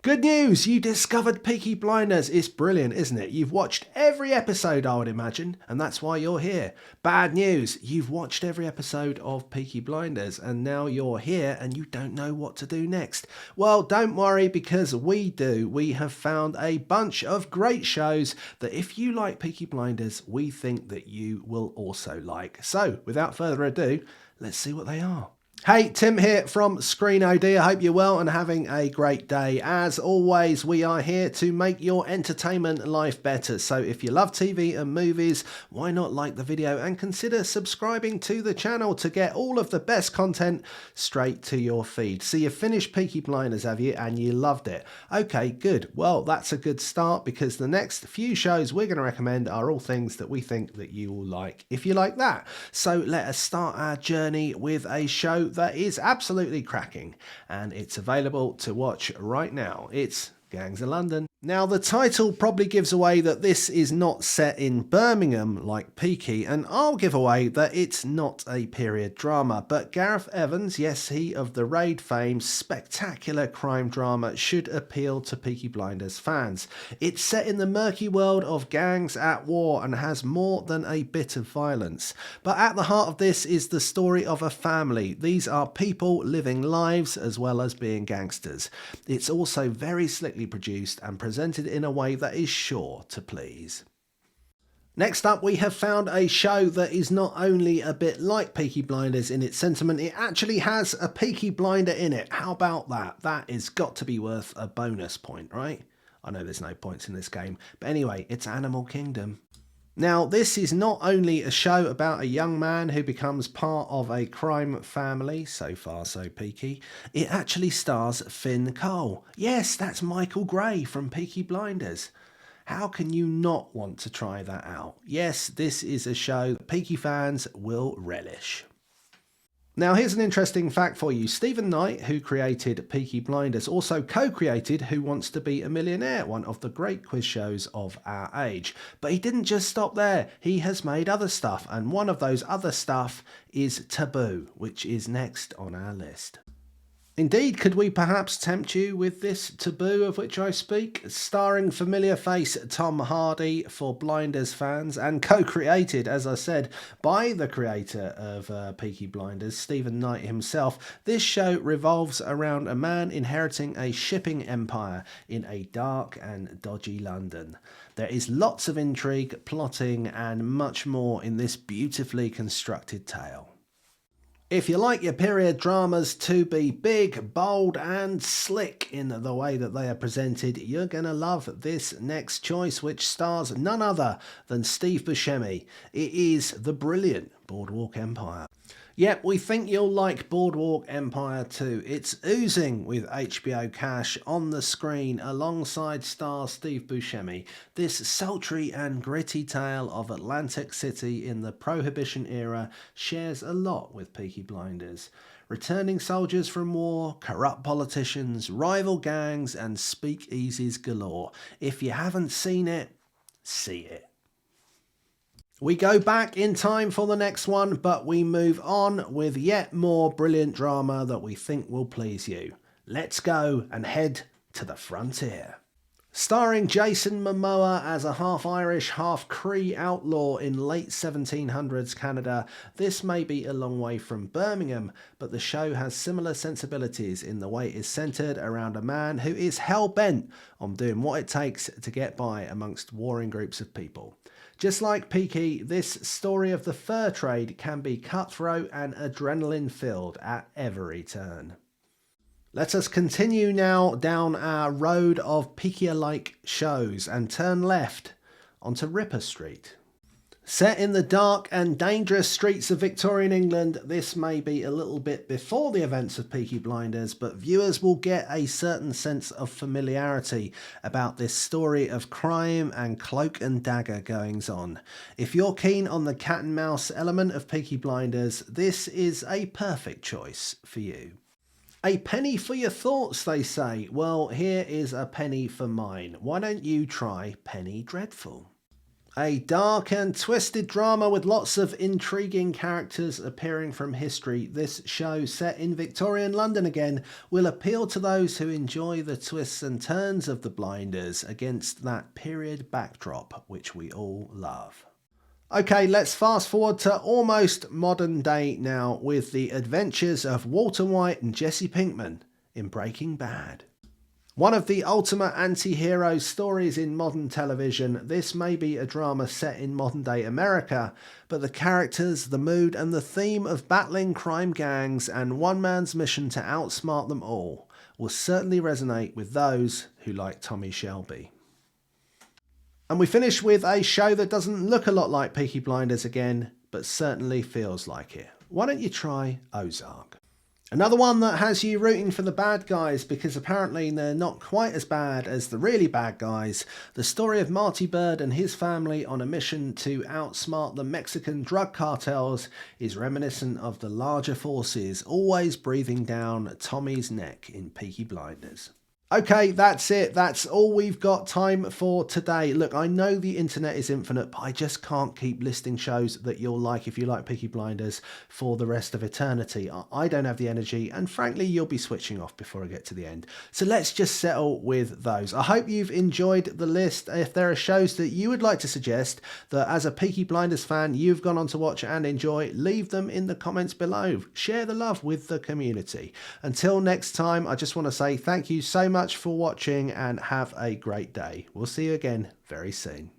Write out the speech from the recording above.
Good news, you discovered Peaky Blinders. It's brilliant, isn't it? You've watched every episode, I would imagine, and that's why you're here. Bad news, you've watched every episode of Peaky Blinders, and now you're here and you don't know what to do next. Well, don't worry, because we do. We have found a bunch of great shows that if you like Peaky Blinders, we think that you will also like. So, without further ado, let's see what they are. Hey, Tim here from Screen OD. I hope you're well and having a great day. As always, we are here to make your entertainment life better. So if you love TV and movies, why not like the video and consider subscribing to the channel to get all of the best content straight to your feed. So you finished Peaky Blinders, have you? And you loved it. Okay, good. Well, that's a good start because the next few shows we're going to recommend are all things that we think that you will like if you like that. So let us start our journey with a show that is absolutely cracking, and it's available to watch right now. It's Gangs of London. Now, the title probably gives away that this is not set in Birmingham like Peaky, and I'll give away that it's not a period drama. But Gareth Evans, yes, he of the Raid fame, spectacular crime drama should appeal to Peaky Blinders fans. It's set in the murky world of gangs at war and has more than a bit of violence. But at the heart of this is the story of a family. These are people living lives as well as being gangsters. It's also very slickly produced and presented in a way that is sure to please. Next up, we have found a show that is not only a bit like Peaky Blinders in its sentiment, it actually has a Peaky Blinder in it. How about that? That has got to be worth a bonus point, right? I know there's no points in this game, but anyway, it's Animal Kingdom. Now, this is not only a show about a young man who becomes part of a crime family, so far so peaky, it actually stars Finn Cole. Yes, that's Michael Gray from Peaky Blinders. How can you not want to try that out? Yes, this is a show that Peaky fans will relish. Now, here's an interesting fact for you. Stephen Knight, who created Peaky Blinders, also co-created Who Wants to Be a Millionaire, one of the great quiz shows of our age. But he didn't just stop there. He has made other stuff, and one of those other stuff is Taboo, which is next on our list. Indeed, could we perhaps tempt you with this Taboo of which I speak? Starring familiar face Tom Hardy for Blinders fans and co-created, as I said, by the creator of Peaky Blinders, Stephen Knight himself, this show revolves around a man inheriting a shipping empire in a dark and dodgy London. There is lots of intrigue, plotting and much more in this beautifully constructed tale. If you like your period dramas to be big, bold and slick in the way that they are presented, you're going to love this next choice, which stars none other than Steve Buscemi. It is the brilliant Boardwalk Empire. Yep, we think you'll like Boardwalk Empire too. It's oozing with HBO cash on the screen alongside star Steve Buscemi. This sultry and gritty tale of Atlantic City in the Prohibition era shares a lot with Peaky Blinders. Returning soldiers from war, corrupt politicians, rival gangs and speakeasies galore. If you haven't seen it, see it. We go back in time for the next one, but we move on with yet more brilliant drama that we think will please you. Let's go and head to the frontier. Starring Jason Momoa as a half-Irish, half-Cree outlaw in late 1700s Canada, this may be a long way from Birmingham, but the show has similar sensibilities in the way it is centred around a man who is hell-bent on doing what it takes to get by amongst warring groups of people. Just like Peaky, this story of the fur trade can be cutthroat and adrenaline-filled at every turn. Let us continue now down our road of Peaky-like shows and turn left onto Ripper Street. Set in the dark and dangerous streets of Victorian England, this may be a little bit before the events of Peaky Blinders, but viewers will get a certain sense of familiarity about this story of crime and cloak and dagger goings on. If you're keen on the cat and mouse element of Peaky Blinders, this is a perfect choice for you. A penny for your thoughts, they say. Well, here is a penny for mine. Why don't you try Penny Dreadful? A dark and twisted drama with lots of intriguing characters appearing from history. This show, set in Victorian London again, will appeal to those who enjoy the twists and turns of the Blinders against that period backdrop, which we all love. Okay, let's fast forward to almost modern day now with the adventures of Walter White and Jesse Pinkman in Breaking Bad. One of the ultimate anti-hero stories in modern television, this may be a drama set in modern-day America, but the characters, the mood and the theme of battling crime gangs and one man's mission to outsmart them all will certainly resonate with those who like Tommy Shelby. And we finish with a show that doesn't look a lot like Peaky Blinders again, but certainly feels like it. Why don't you try Ozark? Another one that has you rooting for the bad guys because apparently they're not quite as bad as the really bad guys. The story of Marty Byrde and his family on a mission to outsmart the Mexican drug cartels is reminiscent of the larger forces always breathing down Tommy's neck in Peaky Blinders. Okay, that's it. That's all we've got time for today. Look, I know the internet is infinite, but I just can't keep listing shows that you'll like if you like Peaky Blinders for the rest of eternity. I don't have the energy, and frankly, you'll be switching off before I get to the end. So let's just settle with those. I hope you've enjoyed the list. If there are shows that you would like to suggest that as a Peaky Blinders fan you've gone on to watch and enjoy, leave them in the comments below. Share the love with the community. Until next time, I just want to say thank you so much for watching and have a great day. We'll see you again very soon.